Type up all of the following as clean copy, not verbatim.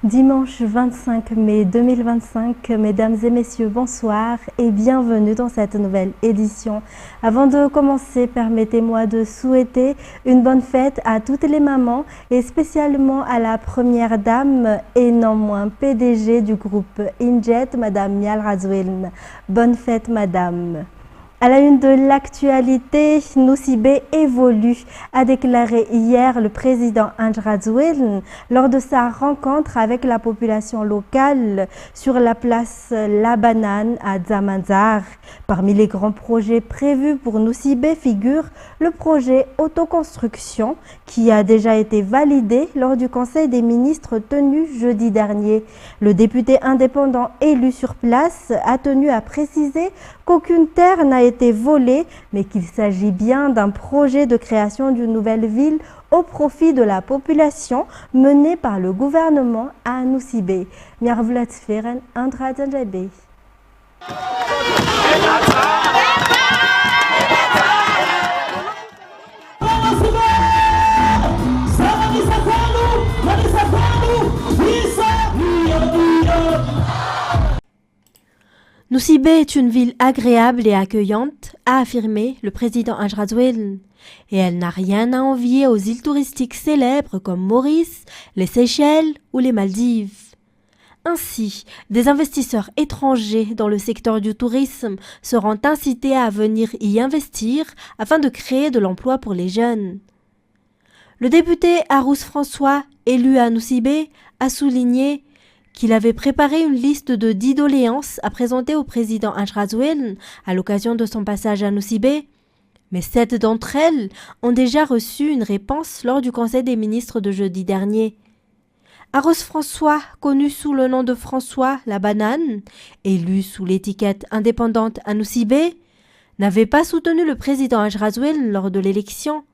Dimanche 25 mai 2025, mesdames et messieurs, bonsoir et bienvenue dans cette nouvelle édition. Avant de commencer, permettez-moi de souhaiter une bonne fête à toutes les mamans et spécialement à la première dame et non moins PDG du groupe Injet, madame Mial Razouelne. Bonne fête madame. À la une de l'actualité, Noussibé évolue, a déclaré hier le président Ange Razouelne lors de sa rencontre avec la population locale sur la place La Banane à Dzamanzar. Parmi les grands projets prévus pour Noussibé figure le projet autoconstruction qui a déjà été validé lors du Conseil des ministres tenu jeudi dernier. Le député indépendant élu sur place a tenu à préciser qu'aucune terre n'a été volée, mais qu'il s'agit bien d'un projet de création d'une nouvelle ville au profit de la population menée par le gouvernement à Noussibé. Miarvulatsferen Andradanjabe. Noussibé est une ville agréable et accueillante, a affirmé le président Ange Razouelne, et elle n'a rien à envier aux îles touristiques célèbres comme Maurice, les Seychelles ou les Maldives. Ainsi, des investisseurs étrangers dans le secteur du tourisme seront incités à venir y investir afin de créer de l'emploi pour les jeunes. Le député Arous François, élu à Noussibé, a souligné qu'il avait préparé une liste de 10 doléances à présenter au président Ange Razouelne à l'occasion de son passage à Noussibé, mais 7 d'entre elles ont déjà reçu une réponse lors du Conseil des ministres de jeudi dernier. Arous François, connu sous le nom de François La Banane, élu sous l'étiquette indépendante à Noussibé, n'avait pas soutenu le président Ange Razouelne lors de l'élection.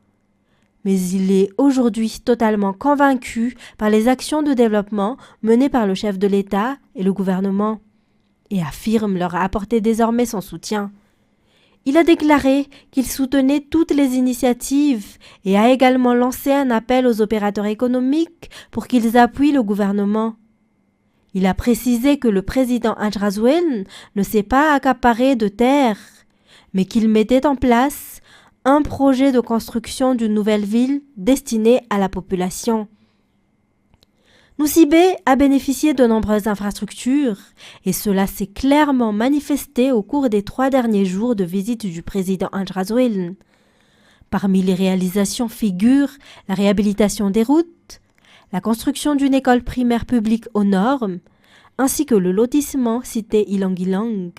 Mais il est aujourd'hui totalement convaincu par les actions de développement menées par le chef de l'État et le gouvernement, et affirme leur apporter désormais son soutien. Il a déclaré qu'il soutenait toutes les initiatives et a également lancé un appel aux opérateurs économiques pour qu'ils appuient le gouvernement. Il a précisé que le président Ange Razouelne ne s'est pas accaparé de terre, mais qu'il mettait en place un projet de construction d'une nouvelle ville destinée à la population. Noussibé a bénéficié de nombreuses infrastructures et cela s'est clairement manifesté au cours des 3 derniers jours de visite du président Ange Razouelne. Parmi les réalisations figurent la réhabilitation des routes, la construction d'une école primaire publique aux normes, ainsi que le lotissement cité Ilang-Ilang.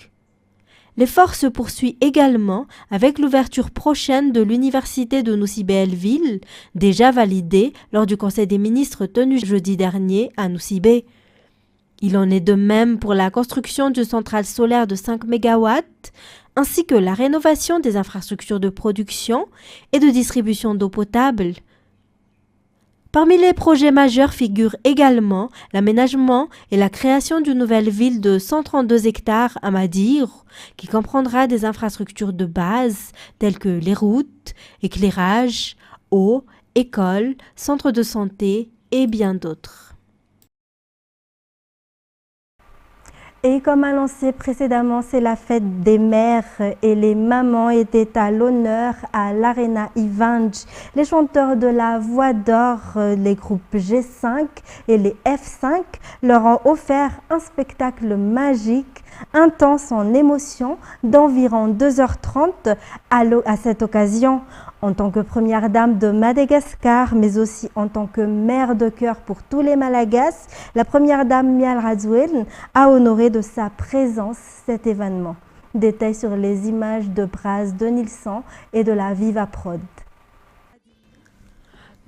L'effort se poursuit également avec l'ouverture prochaine de l'université de Noussibé-Elleville, déjà validée lors du Conseil des ministres tenu jeudi dernier à Noussibé. Il en est de même pour la construction d'une centrale solaire de 5 MW, ainsi que la rénovation des infrastructures de production et de distribution d'eau potable. Parmi les projets majeurs figurent également l'aménagement et la création d'une nouvelle ville de 132 hectares à Madir, qui comprendra des infrastructures de base telles que les routes, éclairage, eau, écoles, centres de santé et bien d'autres. Et comme annoncé précédemment, c'est la fête des mères et les mamans étaient à l'honneur à l'Arena Ivange. Les chanteurs de la Voix d'Or, les groupes G5 et les F5 leur ont offert un spectacle magique, intense en émotion, d'environ 2h30 à cette occasion. En tant que première dame de Madagascar, mais aussi en tant que mère de cœur pour tous les Malagasy, la première dame Mial Razouelne a honoré de sa présence cet événement. Détails sur les images de Braz de Nilsson et de la Viva Prod.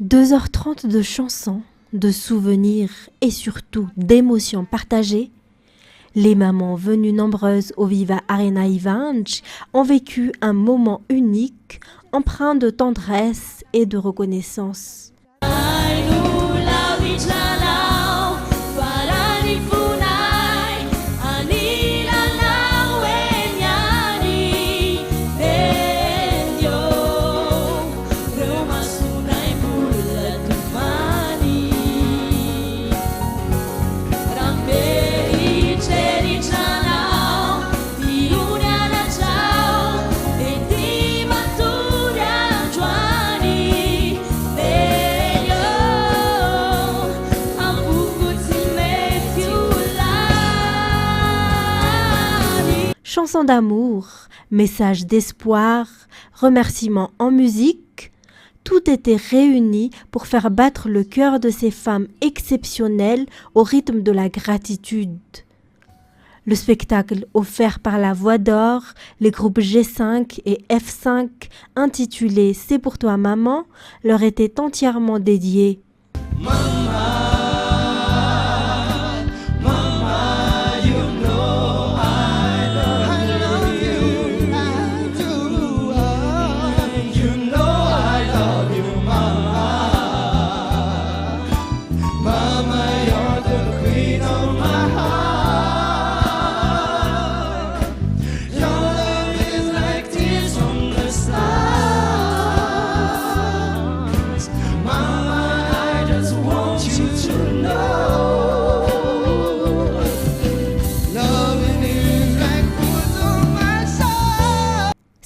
2h30 de chansons, de souvenirs et surtout d'émotions partagées. Les mamans venues nombreuses au Viva Arena Ivange ont vécu un moment unique, empreint de tendresse et de reconnaissance. chansons d'amour, messages d'espoir, remerciements en musique, tout était réuni pour faire battre le cœur de ces femmes exceptionnelles au rythme de la gratitude. Le spectacle offert par la Voix d'Or, les groupes G5 et F5, intitulé « C'est pour toi maman », leur était entièrement dédié.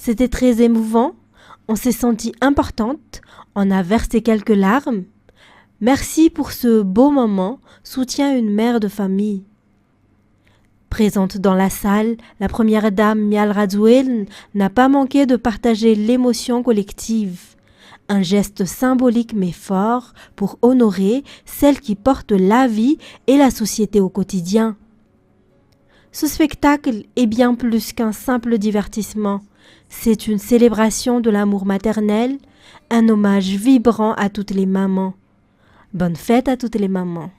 C'était très émouvant, on s'est senti importante, on a versé quelques larmes. Merci pour ce beau moment, soutient une mère de famille. Présente dans la salle, la première dame Mial Radzuel n'a pas manqué de partager l'émotion collective. Un geste symbolique mais fort pour honorer celle qui porte la vie et la société au quotidien. Ce spectacle est bien plus qu'un simple divertissement. C'est une célébration de l'amour maternel, un hommage vibrant à toutes les mamans. Bonne fête à toutes les mamans.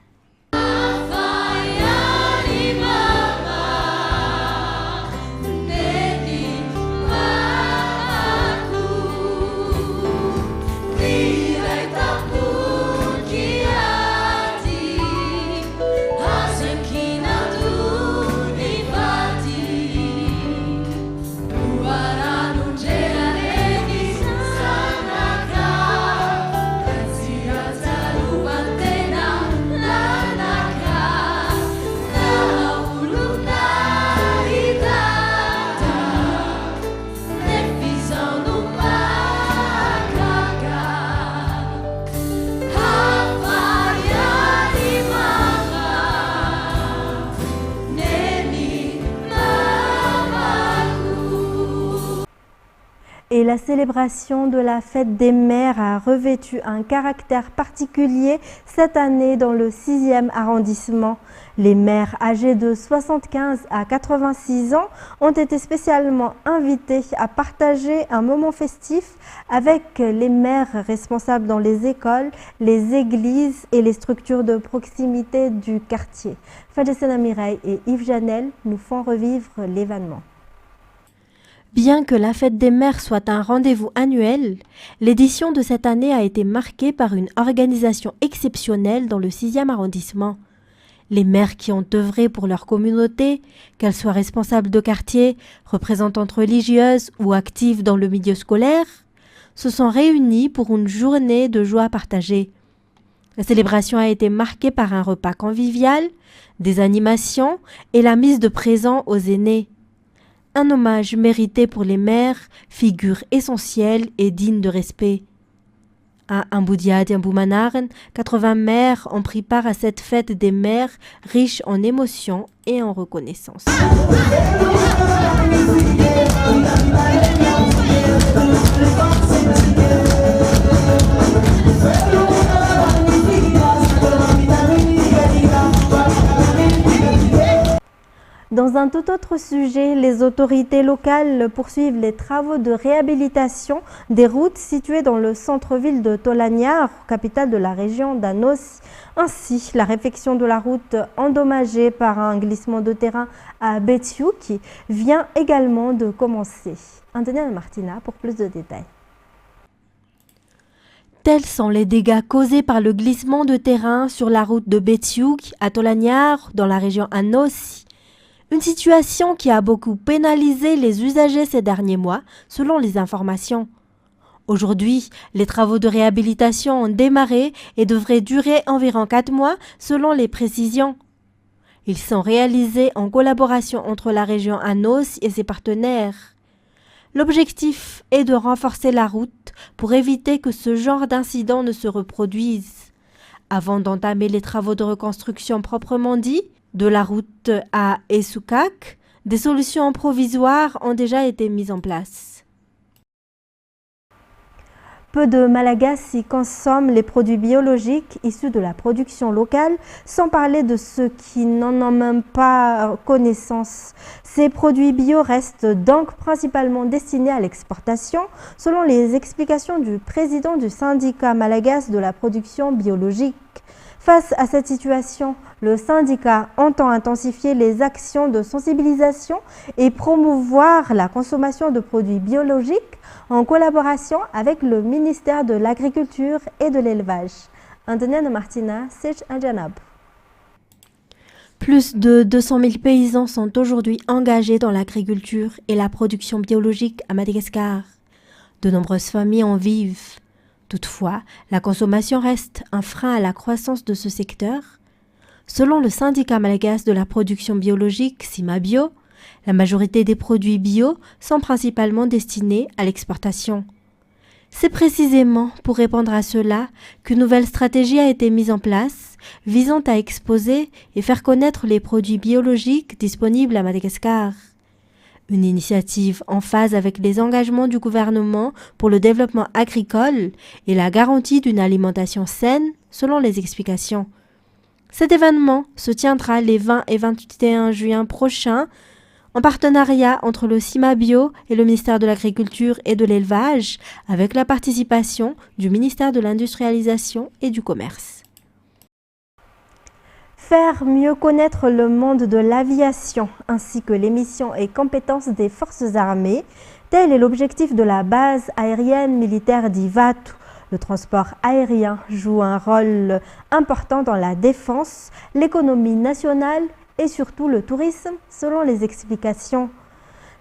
Et la célébration de la fête des mères a revêtu un caractère particulier cette année dans le 6e arrondissement. Les mères âgées de 75 à 86 ans ont été spécialement invitées à partager un moment festif avec les mères responsables dans les écoles, les églises et les structures de proximité du quartier. Fadjessena Mireille et Yves Janel nous font revivre l'événement. Bien que la fête des mères soit un rendez-vous annuel, l'édition de cette année a été marquée par une organisation exceptionnelle dans le 6e arrondissement. Les mères qui ont œuvré pour leur communauté, qu'elles soient responsables de quartier, représentantes religieuses ou actives dans le milieu scolaire, se sont réunies pour une journée de joie partagée. La célébration a été marquée par un repas convivial, des animations et la mise de présents aux aînés. Un hommage mérité pour les mères, figure essentielle et digne de respect. À Amboudiad et Amboumanaren, 80 mères ont pris part à cette fête des mères riche en émotions et en reconnaissance. Dans un tout autre sujet, les autorités locales poursuivent les travaux de réhabilitation des routes situées dans le centre-ville de Tolagnar, capitale de la région d'Anos. Ainsi, la réfection de la route endommagée par un glissement de terrain à Betsiouk vient également de commencer. Antonia Martina pour plus de détails. Tels sont les dégâts causés par le glissement de terrain sur la route de Betsiouk à Tolagnar, dans la région Anos. Une situation qui a beaucoup pénalisé les usagers ces derniers mois, selon les informations. Aujourd'hui, les travaux de réhabilitation ont démarré et devraient durer environ 4 mois, selon les précisions. Ils sont réalisés en collaboration entre la région Anos et ses partenaires. L'objectif est de renforcer la route pour éviter que ce genre d'incident ne se reproduise. Avant d'entamer les travaux de reconstruction proprement dits, de la route à Essoukak, Des solutions provisoires ont déjà été mises en place. Peu de Malagasy consomment les produits biologiques issus de la production locale, sans parler de ceux qui n'en ont même pas connaissance. Ces produits bio restent donc principalement destinés à l'exportation, selon les explications du président du syndicat malagasy de la production biologique. Face à cette situation, le syndicat entend intensifier les actions de sensibilisation et promouvoir la consommation de produits biologiques en collaboration avec le ministère de l'Agriculture et de l'Élevage. Antonia Martina, Sech Anjanab. Plus de 200 000 paysans sont aujourd'hui engagés dans l'agriculture et la production biologique à Madagascar. De nombreuses familles en vivent. Toutefois, la consommation reste un frein à la croissance de ce secteur. Selon le syndicat malagasy de la production biologique, Cimabio, la majorité des produits bio sont principalement destinés à l'exportation. C'est précisément pour répondre à cela qu'une nouvelle stratégie a été mise en place, visant à exposer et faire connaître les produits biologiques disponibles à Madagascar. Une initiative en phase avec les engagements du gouvernement pour le développement agricole et la garantie d'une alimentation saine, selon les explications. Cet événement se tiendra les 20 et 21 juin prochains, en partenariat entre le Cimabio et le ministère de l'Agriculture et de l'Élevage, avec la participation du ministère de l'Industrialisation et du Commerce. Faire mieux connaître le monde de l'aviation ainsi que les missions et compétences des forces armées, tel est l'objectif de la base aérienne militaire d'Ivatu. Le transport aérien joue un rôle important dans la défense, l'économie nationale et surtout le tourisme, selon les explications.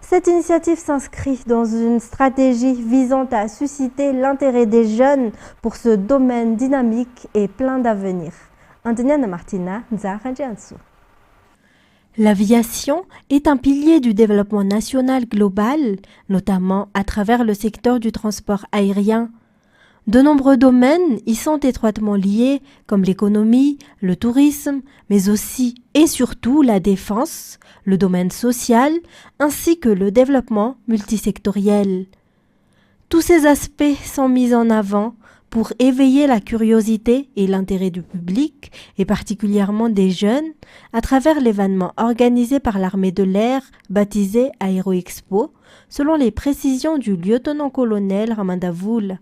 Cette initiative s'inscrit dans une stratégie visant à susciter l'intérêt des jeunes pour ce domaine dynamique et plein d'avenir. Antonia Martina, Nzaranjansu. L'aviation est un pilier du développement national global, notamment à travers le secteur du transport aérien. De nombreux domaines y sont étroitement liés, comme l'économie, le tourisme, mais aussi et surtout la défense, le domaine social, ainsi que le développement multisectoriel. Tous ces aspects sont mis en avant pour éveiller la curiosité et l'intérêt du public, et particulièrement des jeunes, à travers l'événement organisé par l'armée de l'air baptisé Aéroexpo, selon les précisions du lieutenant-colonel Ramandavoul.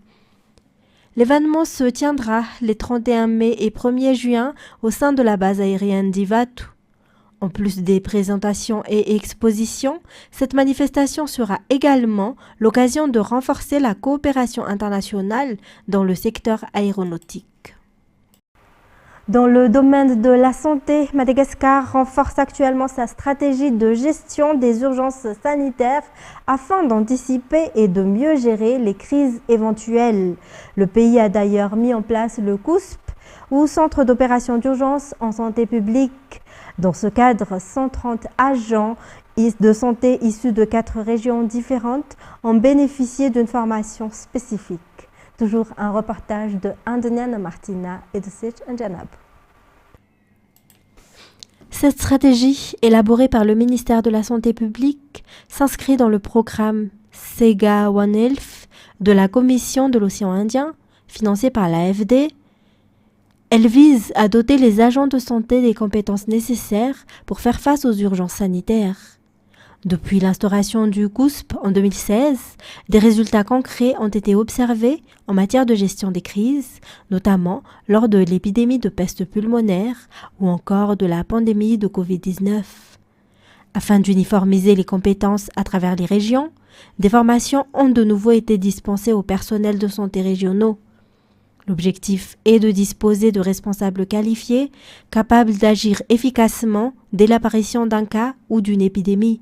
L'événement se tiendra les 31 mai et 1er juin au sein de la base aérienne d'Ivatu. En plus des présentations et expositions, cette manifestation sera également l'occasion de renforcer la coopération internationale dans le secteur aéronautique. Dans le domaine de la santé, Madagascar renforce actuellement sa stratégie de gestion des urgences sanitaires afin d'anticiper et de mieux gérer les crises éventuelles. Le pays a d'ailleurs mis en place le COUSP, ou Centre d'opération d'urgence en santé publique. Dans ce cadre, 130 agents de santé issus de 4 régions différentes ont bénéficié d'une formation spécifique. Toujours un reportage de Antonia Martina et de Sech Anjanab. Cette stratégie, élaborée par le ministère de la Santé publique, s'inscrit dans le programme SEGA One Health de la Commission de l'Océan Indien, financé par l'AFD. Elle vise à doter les agents de santé des compétences nécessaires pour faire face aux urgences sanitaires. Depuis l'instauration du COUSP en 2016, des résultats concrets ont été observés en matière de gestion des crises, notamment lors de l'épidémie de peste pulmonaire ou encore de la pandémie de Covid-19. Afin d'uniformiser les compétences à travers les régions, des formations ont de nouveau été dispensées au personnel de santé régionaux. L'objectif est de disposer de responsables qualifiés, capables d'agir efficacement dès l'apparition d'un cas ou d'une épidémie.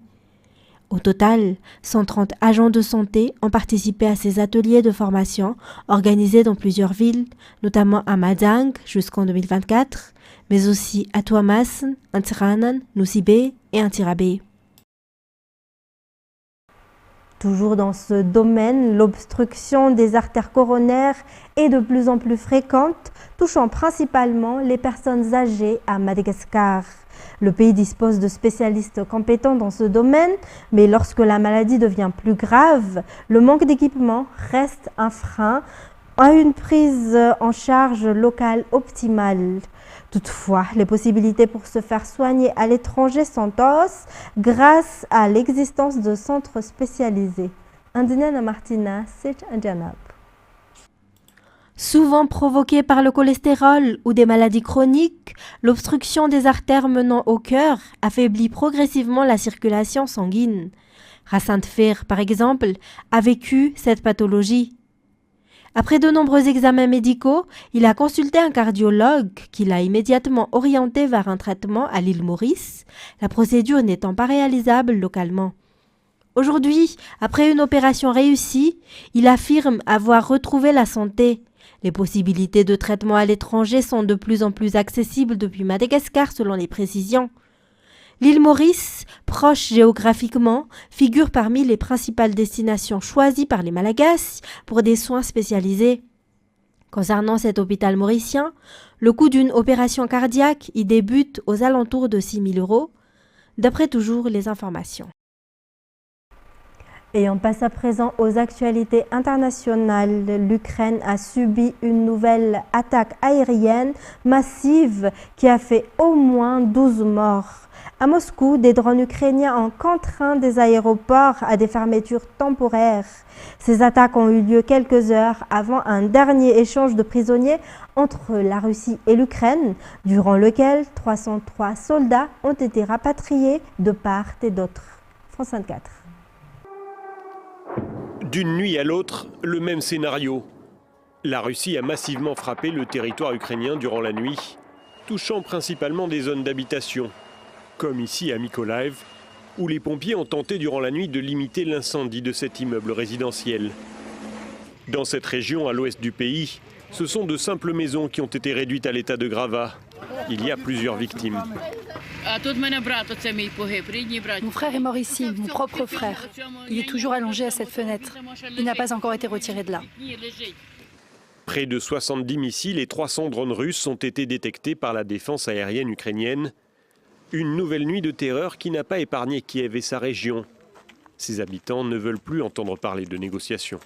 Au total, 130 agents de santé ont participé à ces ateliers de formation organisés dans plusieurs villes, notamment à Madang jusqu'en 2024, mais aussi à Tuamasin, Antiranan, Nusibe et Antirabe. Toujours dans ce domaine, l'obstruction des artères coronaires est de plus en plus fréquente, touchant principalement les personnes âgées à Madagascar. Le pays dispose de spécialistes compétents dans ce domaine, mais lorsque la maladie devient plus grave, le manque d'équipement reste un frein à une prise en charge locale optimale. Toutefois, les possibilités pour se faire soigner à l'étranger sont hausses grâce à l'existence de centres spécialisés. Indinana Martina, c'est Indianap. Souvent provoquée par le cholestérol ou des maladies chroniques, l'obstruction des artères menant au cœur affaiblit progressivement la circulation sanguine. Hassan Tfer, par exemple, a vécu cette pathologie. Après de nombreux examens médicaux, il a consulté un cardiologue qui l'a immédiatement orienté vers un traitement à l'île Maurice, la procédure n'étant pas réalisable localement. Aujourd'hui, après une opération réussie, il affirme avoir retrouvé la santé. Les possibilités de traitement à l'étranger sont de plus en plus accessibles depuis Madagascar selon les précisions. L'île Maurice, proche géographiquement, figure parmi les principales destinations choisies par les Malagasy pour des soins spécialisés. Concernant cet hôpital mauricien, le coût d'une opération cardiaque y débute aux alentours de 6 000 €, d'après toujours les informations. Et on passe à présent aux actualités internationales. L'Ukraine a subi une nouvelle attaque aérienne massive qui a fait au moins 12 morts. À Moscou, des drones ukrainiens ont contraint des aéroports à des fermetures temporaires. Ces attaques ont eu lieu quelques heures avant un dernier échange de prisonniers entre la Russie et l'Ukraine, durant lequel 303 soldats ont été rapatriés de part et d'autre. France 24. D'une nuit à l'autre, le même scénario. La Russie a massivement frappé le territoire ukrainien durant la nuit, touchant principalement des zones d'habitation, comme ici à Mykolaiv, où les pompiers ont tenté durant la nuit de limiter l'incendie de cet immeuble résidentiel. Dans cette région à l'ouest du pays, ce sont de simples maisons qui ont été réduites à l'état de gravat. Il y a plusieurs victimes. Mon frère est mort ici, mon propre frère. Il est toujours allongé à cette fenêtre. Il n'a pas encore été retiré de là. Près de 70 missiles et 300 drones russes ont été détectés par la défense aérienne ukrainienne. Une nouvelle nuit de terreur qui n'a pas épargné Kiev et sa région. Ses habitants ne veulent plus entendre parler de négociations.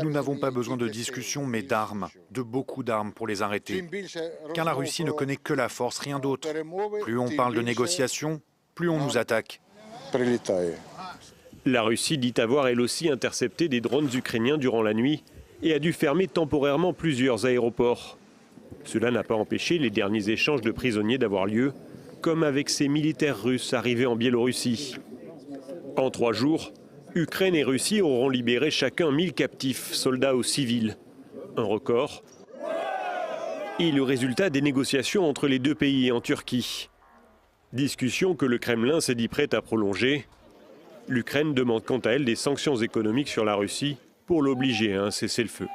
Nous n'avons pas besoin de discussions, mais d'armes, de beaucoup d'armes pour les arrêter. Car la Russie ne connaît que la force, rien d'autre. Plus on parle de négociations, plus on nous attaque. La Russie dit avoir elle aussi intercepté des drones ukrainiens durant la nuit et a dû fermer temporairement plusieurs aéroports. Cela n'a pas empêché les derniers échanges de prisonniers d'avoir lieu, comme avec ces militaires russes arrivés en Biélorussie. En 3 jours, Ukraine et Russie auront libéré chacun 1000 captifs, soldats ou civils. Un record. Et le résultat des négociations entre les deux pays en Turquie. Discussion que le Kremlin s'est dit prêt à prolonger. L'Ukraine demande quant à elle des sanctions économiques sur la Russie pour l'obliger à un cessez-le-feu.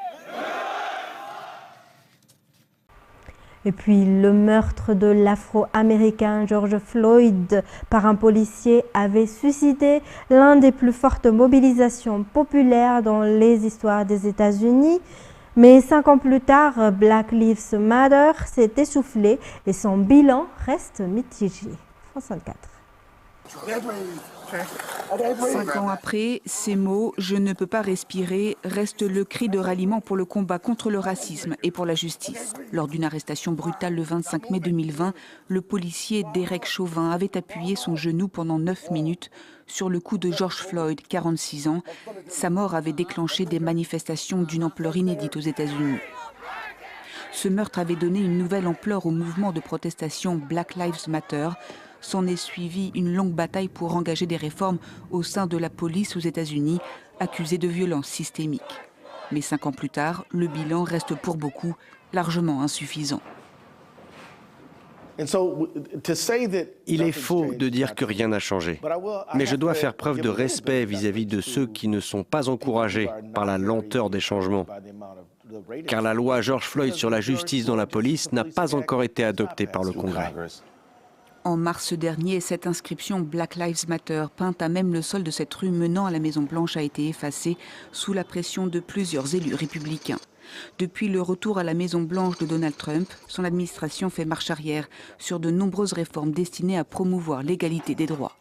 Et puis le meurtre de l'Afro-Américain George Floyd par un policier avait suscité l'une des plus fortes mobilisations populaires dans les histoires des États-Unis. Mais 5 ans plus tard, Black Lives Matter s'est essoufflé et son bilan reste mitigé. France 24. 5 ans après, ces mots « je ne peux pas respirer » restent le cri de ralliement pour le combat contre le racisme et pour la justice. Lors d'une arrestation brutale le 25 mai 2020, le policier Derek Chauvin avait appuyé son genou pendant 9 minutes sur le cou de George Floyd, 46 ans. Sa mort avait déclenché des manifestations d'une ampleur inédite aux États-Unis. Ce meurtre avait donné une nouvelle ampleur au mouvement de protestation Black Lives Matter. S'en est suivie une longue bataille pour engager des réformes au sein de la police aux États-Unis, accusée de violence systémique. Mais 5 ans plus tard, le bilan reste pour beaucoup largement insuffisant. Il est faux de dire que rien n'a changé. Mais je dois faire preuve de respect vis-à-vis de ceux qui ne sont pas encouragés par la lenteur des changements. Car la loi George Floyd sur la justice dans la police n'a pas encore été adoptée par le Congrès. En mars dernier, cette inscription Black Lives Matter, peinte à même le sol de cette rue menant à la Maison-Blanche, a été effacée sous la pression de plusieurs élus républicains. Depuis le retour à la Maison-Blanche de Donald Trump, son administration fait marche arrière sur de nombreuses réformes destinées à promouvoir l'égalité des droits.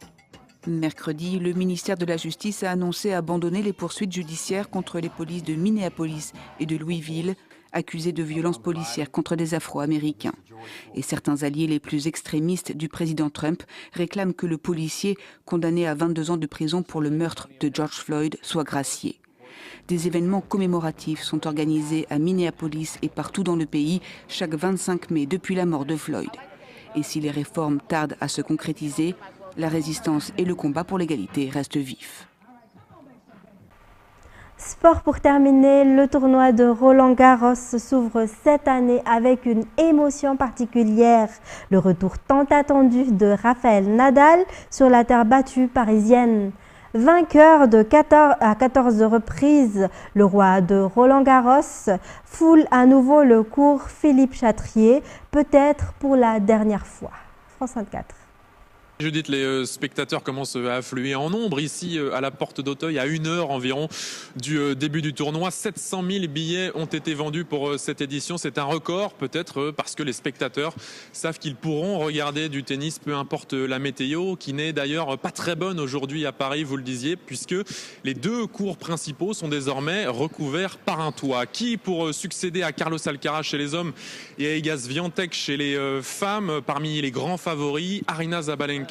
Mercredi, le ministère de la Justice a annoncé abandonner les poursuites judiciaires contre les polices de Minneapolis et de Louisville, accusés de violences policières contre des Afro-Américains. Et certains alliés les plus extrémistes du président Trump réclament que le policier, condamné à 22 ans de prison pour le meurtre de George Floyd, soit gracié. Des événements commémoratifs sont organisés à Minneapolis et partout dans le pays chaque 25 mai depuis la mort de Floyd. Et si les réformes tardent à se concrétiser, la résistance et le combat pour l'égalité restent vifs. Sport pour terminer, le tournoi de Roland-Garros s'ouvre cette année avec une émotion particulière. Le retour tant attendu de Rafael Nadal sur la terre battue parisienne. Vainqueur de 14 reprises, le roi de Roland-Garros foule à nouveau le cours Philippe Chatrier, peut-être pour la dernière fois. France 24. Judith, les spectateurs commencent à affluer en nombre ici à la porte d'Auteuil à 1 heure environ du début du tournoi. 700 000 billets ont été vendus pour cette édition. C'est un record peut-être parce que les spectateurs savent qu'ils pourront regarder du tennis peu importe la météo, qui n'est d'ailleurs pas très bonne aujourd'hui à Paris, vous le disiez, puisque les 2 cours principaux sont désormais recouverts par un toit. Qui pour succéder à Carlos Alcaraz chez les hommes et à Iga Swiatek chez les femmes, parmi les grands favoris, Aryna Sabalenka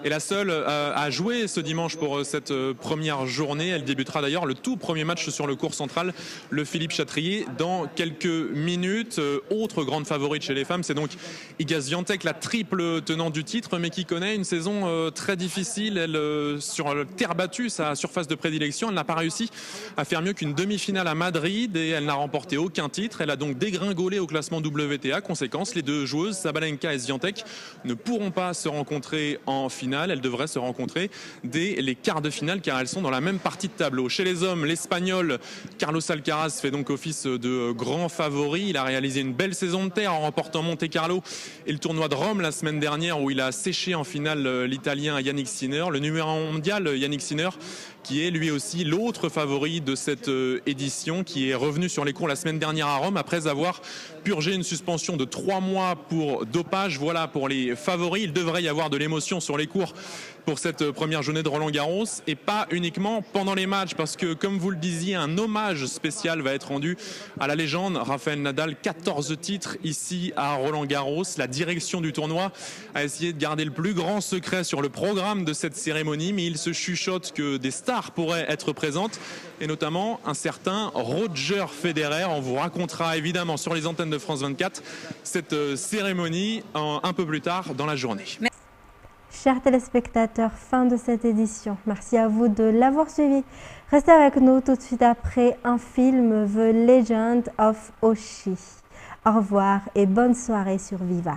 est la seule à jouer ce dimanche pour cette première journée. Elle débutera d'ailleurs le tout premier match sur le court central, le Philippe Chatrier, dans quelques minutes. Autre grande favorite chez les femmes, c'est donc Iga Swiatek, la triple tenante du titre, mais qui connaît une saison très difficile. Elle, sur terre battue, sa surface de prédilection, elle n'a pas réussi à faire mieux qu'une demi-finale à Madrid et elle n'a remporté aucun titre. Elle a donc dégringolé au classement WTA. Conséquence, les 2 joueuses, Sabalenka et Swiatek, ne pourront pas se rencontrer en finale. Elles devraient se rencontrer dès les quarts de finale car elles sont dans la même partie de tableau. Chez les hommes, l'Espagnol Carlos Alcaraz fait donc office de grand favori. Il a réalisé une belle saison de terre en remportant Monte-Carlo et le tournoi de Rome la semaine dernière où il a séché en finale l'Italien Yannick Sinner. Le numéro 1 mondial Yannick Sinner, qui est lui aussi l'autre favori de cette édition, qui est revenu sur les cours la semaine dernière à Rome après avoir purgé une suspension de 3 mois pour dopage. Voilà pour les favoris. Il devrait y avoir de l'émotion sur les cours pour cette première journée de Roland-Garros et pas uniquement pendant les matchs parce que, comme vous le disiez, un hommage spécial va être rendu à la légende Rafael Nadal. 14 titres ici à Roland-Garros. La direction du tournoi a essayé de garder le plus grand secret sur le programme de cette cérémonie, mais il se chuchote que des stars pourraient être présentes et notamment un certain Roger Federer. On vous racontera évidemment sur les antennes de France 24 cette cérémonie un peu plus tard dans la journée. Chers téléspectateurs, fin de cette édition. Merci à vous de l'avoir suivi. Restez avec nous tout de suite après un film, The Legend of Oshi. Au revoir et bonne soirée sur Viva.